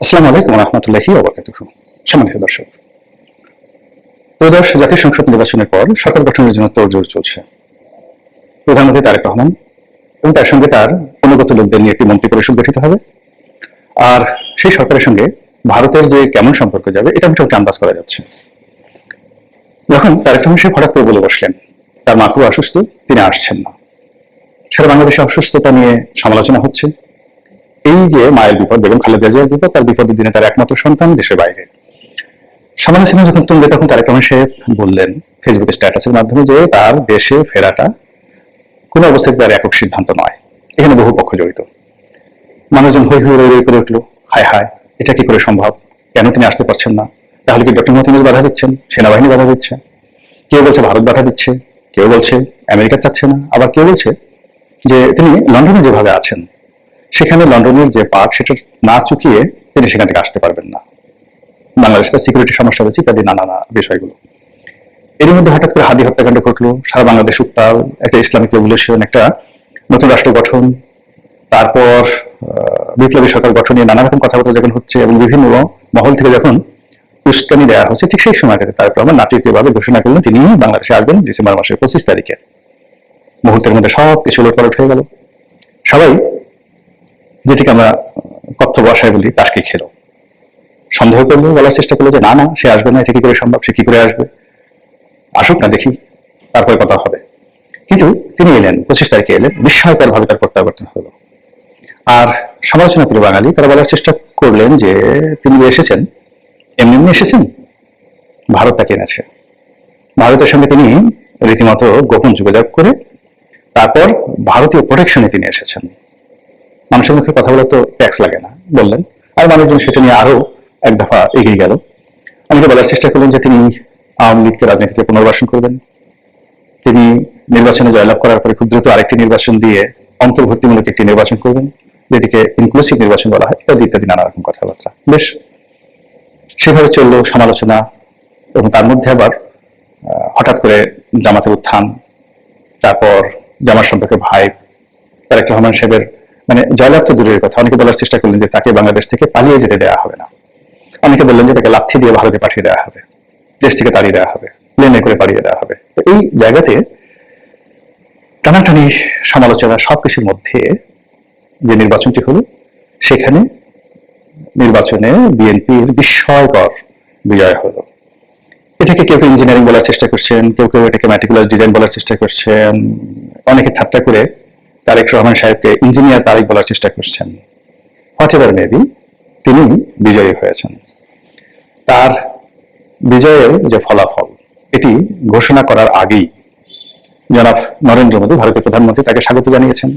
আসসালামু আলাইকুম রহমতুল্লাহি ওয়া বারাকাতুহু। সম্মানিত দর্শক, ত্রয়োদশ জাতীয় সংসদ নির্বাচনের পর সরকার গঠনের জন্য তোড়জোড় চলছে। প্রধানমন্ত্রী তারেক রহমান এবং তার সঙ্গে তার অনুগত লোকদের নিয়ে একটি মন্ত্রী পরিষদ গঠিত হবে। আর সেই সরকারের সঙ্গে ভারতের যে কেমন সম্পর্ক যাবে এটা মোটামুটি আন্দাজ করা যাচ্ছে। যখন তারেক রহমান সাহেব হঠাৎ করে বলে বসলেন তার মা খুব অসুস্থ, তিনি আসছেন না, সারা বাংলাদেশে অসুস্থতা নিয়ে সমালোচনা হচ্ছে। এই যে মায়ের বিপদ, বেগম খালেদা জিয়ার বিপদ, তার বিপদের দিনে তার একমাত্র সন্তান দেশের বাইরে, সমালোচনা যখন তুলবে তখন তারেক রহমান সাহেব বললেন ফেসবুক স্ট্যাটাসের মাধ্যমে যে তার দেশে ফেরাটা কোনো অবস্থায় তার একক সিদ্ধান্ত নয়, এখানে বহু পক্ষ জড়িত। মানুষজন হই হই রই রই করে উঠলো, হায় হায়, এটা কি করে সম্ভব, কেন তিনি আসতে পারছেন না? তাহলে কি ডক্টর মোহাম্মদ ইউনূস বাধা দিচ্ছেন, সেনাবাহিনী বাধা দিচ্ছে? কেউ বলছে ভারত বাধা দিচ্ছে, কেউ বলছে আমেরিকা চাচ্ছে না, আবার কেউ বলছে যে তিনি লন্ডনে যেভাবে আছেন সেখানে লন্ডনের যে পার্ট সেটা না চুকিয়ে তিনি সেখান থেকে আসতে পারবেন না, বাংলাদেশের সিকিউরিটি সমস্যা রয়েছে ইত্যাদি নানা বিষয়গুলো। এর মধ্যে হঠাৎ করে হাদি হত্যাকাণ্ড ঘটলো, সারা বাংলাদেশ উত্তাল, একটা ইসলামিক রেভলিউশন, একটা নতুন রাষ্ট্র গঠন, তারপর বিপ্লবী সরকার গঠন নিয়ে নানা রকম কথাবার্তা যখন হচ্ছে এবং বিভিন্ন মহল থেকে যখন উস্কানি দেওয়া হচ্ছে, ঠিক সেই সময়টাতে তারেক রহমান নাটকীয়ভাবে ঘোষণা করলেন তিনি বাংলাদেশে আসবেন ডিসেম্বর মাসের 25 তারিখে। মুহূর্তের মধ্যে সব কিছু উলটপালট হয়ে গেল। সবাই যেটিকে আমরা কথ্য ভাষায় বলি টাসকি খেলো, সন্দেহ করলো, বলার চেষ্টা করলো যে না না, সে আসবে না, এটা কি করে সম্ভব, সে কি করে আসবে, আসুক না দেখি তারপরে কথা হবে। কিন্তু তিনি এলেন, 25 তারিখে এলেন, বিস্ময়কর ভাবে তার প্রত্যাবর্তন হলো। আর সমালোচনা প্রিয় বাঙালি তারা বলার চেষ্টা করলেন যে তিনি যে এসেছেন এমনি এমনি এসেছেন, ভারত তাকে এনেছে, ভারতের সঙ্গে তিনি রীতিমতো গোপন যোগাযোগ করে তারপর ভারতীয় প্রোটেকশনে তিনি এসেছেন। মানুষের মুখে কথা বলে তো ট্যাক্স লাগে না বললেন, আর মানুষজন সেটা নিয়ে আরো এক দফা এগিয়ে গেল। অনেকে বলার চেষ্টা করলেন যে তিনি আওয়ামী লীগকে রাজনীতিতে পুনর্বাসন করবেন, তিনি নির্বাচনে জয়লাভ করার পরে খুব দ্রুত আরেকটি নির্বাচন দিয়ে অন্তর্ভুক্তিমূলক একটি নির্বাচন করবেন, যেটিকে ইনক্লুসিভ নির্বাচন বলা হয়, ইত্যাদি ইত্যাদি নানা রকম কথাবার্তা। বেশ সেভাবে চললো সমালোচনা, এবং তার মধ্যে আবার হঠাৎ করে জামাতের উত্থান, তারপর জামাত সম্পর্কে ভাই তারেক রহমান সাহেবের মানে জয়লাভ তো দূরের কথা, অনেকে বলার চেষ্টা করলেন যে তাকে বাংলাদেশ থেকে পালিয়ে যেতে দেওয়া হবে না, অনেকে বললেন যে তাকে লাথি দিয়ে ভারতে পাঠিয়ে দেওয়া হবে, দেশ থেকে তাড়িয়ে দেওয়া হবে, প্লেনে করে পাঠিয়ে দেওয়া হবে। তো এই জায়গাতে টানাটানি সমালোচনা সবকিছুর মধ্যে যে নির্বাচনটি হলো, সেখানে নির্বাচনে বিএনপির বিস্ময়কর বিজয় হলো। এটাকে কেউ কেউ ইঞ্জিনিয়ারিং বলার চেষ্টা করছেন, কেউ কেউ এটাকে ম্যাটিকুলার ডিজাইন বলার চেষ্টা করছেন, অনেকে ঠাট্টা করে তারেক রহমান সাহেবকে ইঞ্জিনিয়ার তারেক বলার চেষ্টা করছেন। হোয়াট এভার মেবি, তিনি বিজয়ী হয়েছেন। তার বিজয়ের যে ফলাফল এটি ঘোষণা করার আগেই জনাব নরেন্দ্র মোদী ভারতের প্রধানমন্ত্রী তাকে স্বাগত জানিয়েছেন।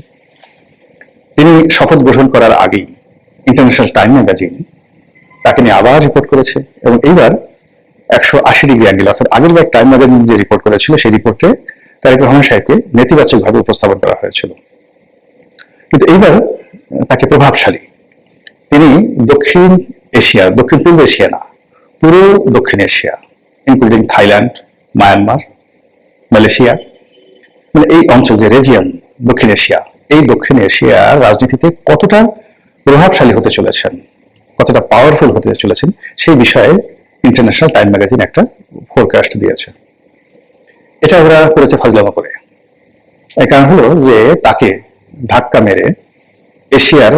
তিনি শপথ গ্রহণ করার আগেই ইন্টারন্যাশনাল টাইম ম্যাগাজিন তাকে নিয়ে আবার রিপোর্ট করেছে, এবং এইবার 180 ডিগ্রি অ্যাঙ্গেল, অর্থাৎ আগের বার টাইম ম্যাগাজিন যে রিপোর্ট করেছিল সেই রিপোর্টে তারেক রহমান সাহেবকে নেতিবাচকভাবে উপস্থাপন করা হয়েছিল, কিন্তু এইবার তাকে প্রভাবশালী, তিনি দক্ষিণ এশিয়া, দক্ষিণ পূর্ব এশিয়া না, পুরো দক্ষিণ Asia including Thailand, Myanmar, Malaysia, মানে এই অঞ্চল যে রিজিয়ন দক্ষিণ এশিয়া, এই দক্ষিণ এশিয়ার রাজনীতিতে কতটা প্রভাবশালী হতে চলেছেন, কতটা পাওয়ারফুল হতে চলেছেন, সেই বিষয়ে ইন্টারন্যাশনাল টাইম ম্যাগাজিন একটা ফোরকাস্ট দিয়েছে। এটা ওরা করেছে ফাজলামো করে। এর কারণ হলো যে তাকে ধাক্কা মেরে এশিয়ার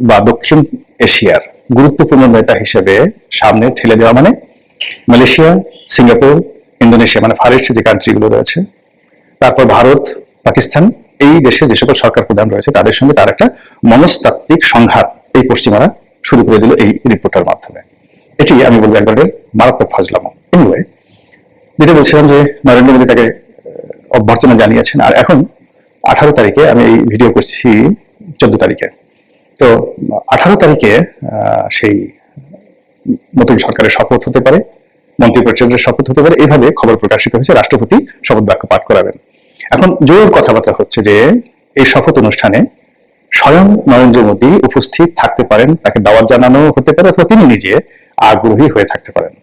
বা দক্ষিণ এশিয়ার গুরুত্বপূর্ণ নেতা হিসেবে সামনে ঠেলে দেওয়া মানে মালয়েশিয়া, সিঙ্গাপুর, ইন্দোনেশিয়া, মানে ফার ইস্ট যে কান্ট্রিগুলো রয়েছে, তারপর ভারত, পাকিস্তান, এই দেশে যে সকল সরকার প্রধান রয়েছে তাদের সঙ্গে তার একটা মনস্তাত্ত্বিক সংঘাত এই পশ্চিমারা শুরু করে দিল এই রিপোর্টের মাধ্যমে। এটি আমি বলবো একবারে মারাত্মক ফাজলামো। এনিওয়ে, যেটা বলছিলাম যে নরেন্দ্র মোদী তাকে অভ্যর্থনা জানিয়েছেন, আর এখন 18 তারিখে, আমি এই ভিডিও করছি 14 তারিখে, তো 18 তারিখে সেই নতুন সরকারের শপথ হতে পারে, মন্ত্রী পরিষদের শপথ হতে পারে, এইভাবে খবর প্রকাশিত হয়েছে। রাষ্ট্রপতি শপথ বাক্য পাঠ করাবেন। এখন জোর কথাবার্তা হচ্ছে যে এই শপথ অনুষ্ঠানে স্বয়ং নরেন্দ্র মোদী উপস্থিত থাকতে পারেন, তাকে দাওয়াত জানানো হতে পারে, অথবা তিনি নিজে আগ্রহী হয়ে থাকতে পারেন।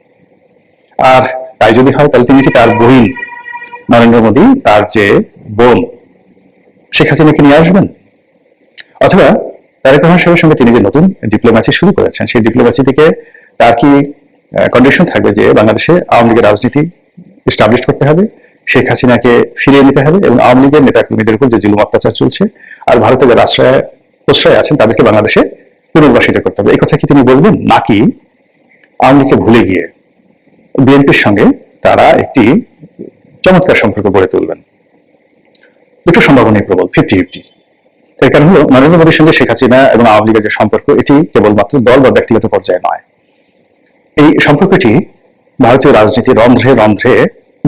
আর তাই যদি হয় তাহলে তিনি কি তার বহিন নরেন্দ্র মোদী, তার যে বোন শেখ হাসিনাকে নিয়ে আসবেন, অথবা তারেক রহমান সাহেবের সঙ্গে তিনি যে নতুন ডিপ্লোম্যাসি শুরু করেছেন, সেই ডিপ্লোম্যাসি থেকে তার কি কন্ডিশন থাকবে যে বাংলাদেশে আওয়ামী লীগের রাজনীতি এস্টাবলিশ করতে হবে, শেখ হাসিনাকে ফিরিয়ে নিতে হবে এবং আওয়ামী লীগের নেতাকর্মীদের উপর যে জুলুম অত্যাচার চলছে আর ভারতে যারা প্রশ্রয় আছেন তাদেরকে বাংলাদেশে পুনর্বাসিত করতে হবে, এই কথা কি তিনি বলবেন? নাকি আওয়ামী লীগকে ভুলে গিয়ে বিএনপির সঙ্গে তারা একটি চমৎকার সম্পর্ক গড়ে তুলবেন? দুটো সম্ভাবনাই প্রবল, 50-50। এর কারণ হলো নরেন্দ্র মোদীর সঙ্গে শেখ হাসিনা এবং আওয়ামী লীগের যে সম্পর্ক, এটি কেবলমাত্র দল বা ব্যক্তিগত পর্যায়ে নয়, এই সম্পর্কটি ভারতীয় রাজনীতির রন্ধ্রে রন্ধ্রে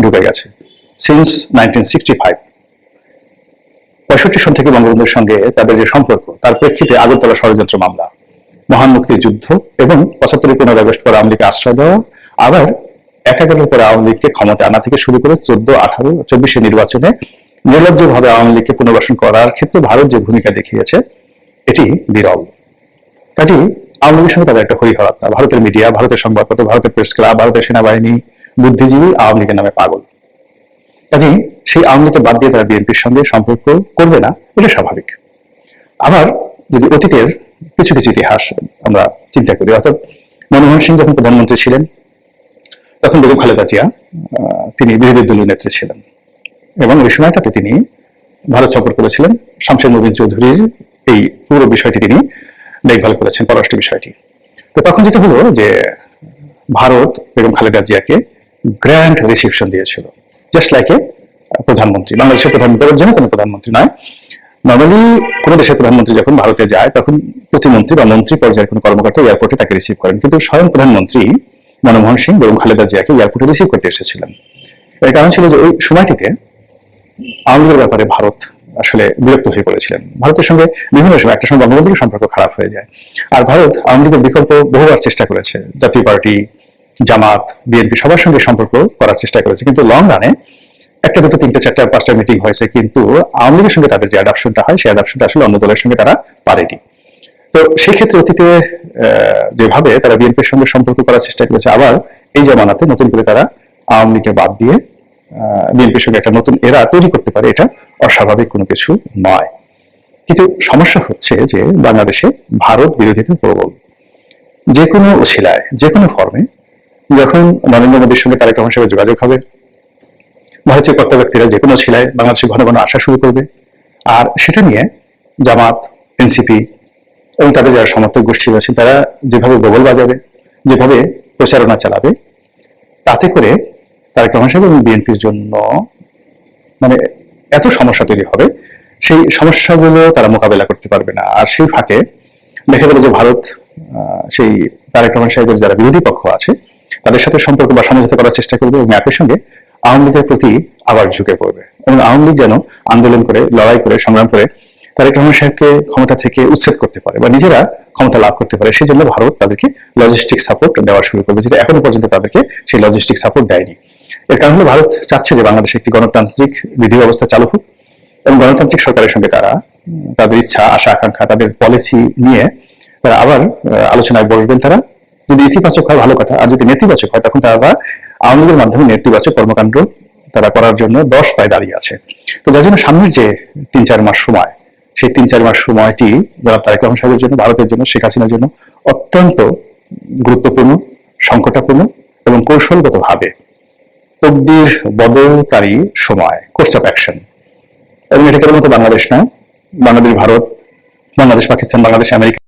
ঢুকে গেছে সিন্স 1965। 65 সন থেকে বঙ্গবন্ধুর সঙ্গে তাদের যে সম্পর্ক, তার প্রেক্ষিতে আগরতলা ষড়যন্ত্র মামলা, মহান মুক্তিযুদ্ধ এবং 75 15 আগস্ট পর আওয়ামী লীগকে আশ্রয় দেওয়া, আবার 11 পরে আওয়ামী লীগকে ক্ষমতা আনা থেকে শুরু করে 14, 18, 24 নির্বাচনে নির্লজ্জভাবে আওয়ামী লীগকে পুনর্বাসন করার ক্ষেত্রে ভারত যে ভূমিকা দেখিয়েছে এটি বিরল। কাজেই আওয়ামী লীগের সঙ্গে তাদের একটা হরিহরাত্মা, ভারতের মিডিয়া, ভারতের সংবাদপত্র, ভারতের প্রেস ক্লাব, ভারতের সেনাবাহিনী, বুদ্ধিজীবী আওয়ামী লীগের নামে পাগল। কাজেই সেই আওয়ামী লীগকে বাদ দিয়ে তারা বিএনপির সঙ্গে সম্পর্ক করবে না, এটা স্বাভাবিক। আবার যদি অতীতের কিছু কিছু ইতিহাস আমরা চিন্তা করি, অর্থাৎ মনমোহন সিং যখন প্রধানমন্ত্রী ছিলেন তখন বেগম খালেদা জিয়া তিনি বিরোধী দলীয় নেত্রী ছিলেন এবং ওই সময়টাতে তিনি ভারত সফর করেছিলেন। শামসুর নবীন চৌধুরীর এই পুরো বিষয়টি তিনি দেখভাল করেছেন, পররাষ্ট্র বিষয়টি। তো তখন যেটা হলো যে ভারত বেগম খালেদা জিয়াকে গ্র্যান্ড রিসিপশন দিয়েছিল, জাস্ট লাইক এ প্রধানমন্ত্রী। বাংলাদেশের প্রধানমন্ত্রীর জন্য কোনো প্রধানমন্ত্রী নয়, নর্মালি কোনো দেশের প্রধানমন্ত্রী যখন ভারতে যায় তখন প্রতিমন্ত্রী বা মন্ত্রী পর্যায়ের কোনো কর্মকর্তা এয়ারপোর্টে তাকে রিসিভ করেন, কিন্তু স্বয়ং প্রধানমন্ত্রী মনমোহন সিং বেগম খালেদা জিয়াকে এয়ারপোর্টে রিসিভ করতে এসেছিলেন। এর কারণ ছিল যে ওই সময়টিতে আওয়ামী লীগের ব্যাপারে ভারত আসলে বিরক্ত হয়ে পড়েছিলেন। ভারতের সঙ্গে বিভিন্ন সময় একটা সময় বঙ্গবন্ধুর সম্পর্ক খারাপ হয়ে যায়, আর ভারত আওয়ামী লীগের বিকল্প বহুবার চেষ্টা করেছে, জাতীয় পার্টি, জামাত, বিএনপি সবার সঙ্গে সম্পর্ক করার চেষ্টা করেছে, কিন্তু লং রানে একটা, দুটো, তিনটে, চারটা, পাঁচটা মিটিং হয়েছে, কিন্তু আওয়ামী লীগের সঙ্গে তাদের যে অ্যাডাপশনটা হয় সেই অ্যাডাপশনটা আসলে অন্য দলের সঙ্গে তারা পারেনি। তো সেই ক্ষেত্রে অতীতে যেভাবে তারা বিএনপির সঙ্গে সম্পর্ক করার চেষ্টা করেছে, আবার এই জামানাতে নতুন করে তারা আওয়ামী লীগকে বাদ দিয়ে বিএনপির সঙ্গে একটা নতুন এরা তৈরি করতে পারে, এটা অস্বাভাবিক কোনো কিছু নয়। কিন্তু সমস্যা হচ্ছে যে বাংলাদেশে ভারত বিরোধিতা প্রবল, যে কোনো ওসিলায়, যে কোনো ফর্মে। যখন নরেন্দ্র মোদীর সঙ্গে তারেক রহমান সাহেবের যোগাযোগ হবে, ভারতীয় কর্তা ব্যক্তিরা যে কোনো ছিলায় বাংলাদেশে ঘন ঘন আসা শুরু করবে, আর সেটা নিয়ে জামাত, এনসিপি এবং তাদের যারা সমর্থক গোষ্ঠী রয়েছে তারা যেভাবে বগল বাজাবে, যেভাবে প্রচারণা চালাবে, তাতে করে তারেক রহমান সাহেব এবং বিএনপির জন্য মানে এত সমস্যা তৈরি হবে, সেই সমস্যাগুলো তারা মোকাবেলা করতে পারবে না। আর সেই ফাঁকে দেখা গেল যে ভারত সেই তারেক রহমান সাহেবের যারা বিরোধী পক্ষ আছে তাদের সাথে সম্পর্ক বা সমঝোতা করার চেষ্টা করবে এবং একই সঙ্গে আওয়ামী লীগের প্রতি আবার ঝুঁকে পড়বে এবং আওয়ামী লীগ যেন আন্দোলন করে, লড়াই করে, সংগ্রাম করে তারেক রহমান সাহেবকে ক্ষমতা থেকে উচ্ছেদ করতে পারে বা নিজেরা ক্ষমতা লাভ করতে পারে। সেই জন্য ভারত তাদেরকে লজিস্টিক সাপোর্ট দেওয়া শুরু করবে, যেটা এখনো পর্যন্ত তাদেরকে সেই লজিস্টিক সাপোর্ট দেয়নি। এর কারণ হলো ভারত চাচ্ছে যে বাংলাদেশে একটি গণতান্ত্রিক বিধি ব্যবস্থা চালু হোক এবং গণতান্ত্রিক সরকারের সঙ্গে তারা তাদের ইচ্ছা, আশা, আকাঙ্ক্ষা, তাদের পলিসি নিয়ে তারা আবার আলোচনায় বসবেন। তারা যদি ইতিবাচক হয় ভালো কথা, আর যদি নেতিবাচক হয় তখন তারা আওয়ামী লীগের মাধ্যমে নেতিবাচক কর্মকাণ্ড তারা করার জন্য 10 পায়ে দাঁড়িয়ে আছে। তো যার জন্য সামনের যে 3-4 মাস সময়, সেই 3-4 মাস সময়টি জনাব তারেক রহমান সাহেবের জন্য, ভারতের জন্য, শেখ হাসিনার জন্য অত্যন্ত গুরুত্বপূর্ণ, সংকটাপূর্ণ এবং কৌশলগতভাবে তকদির বদলকারী সময়, কোর্স অফ অ্যাকশন। এবং এটা কেবলমাত্র বাংলাদেশ না, বাংলাদেশ ভারত, বাংলাদেশ পাকিস্তান, বাংলাদেশ আমেরিকা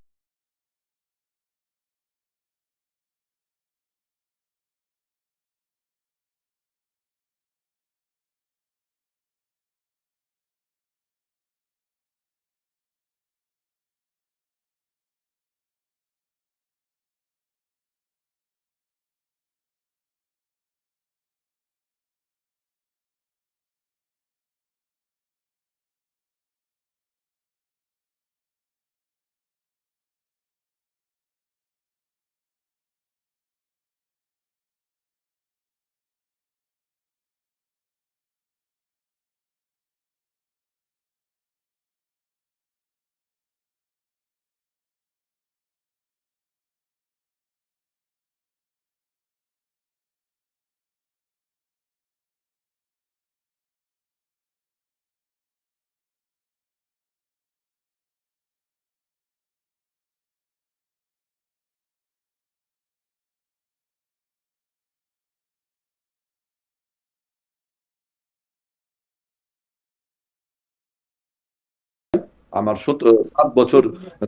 আমার 7 বছর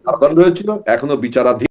কারাদণ্ড হয়েছিল, এখনো বিচারাধীন।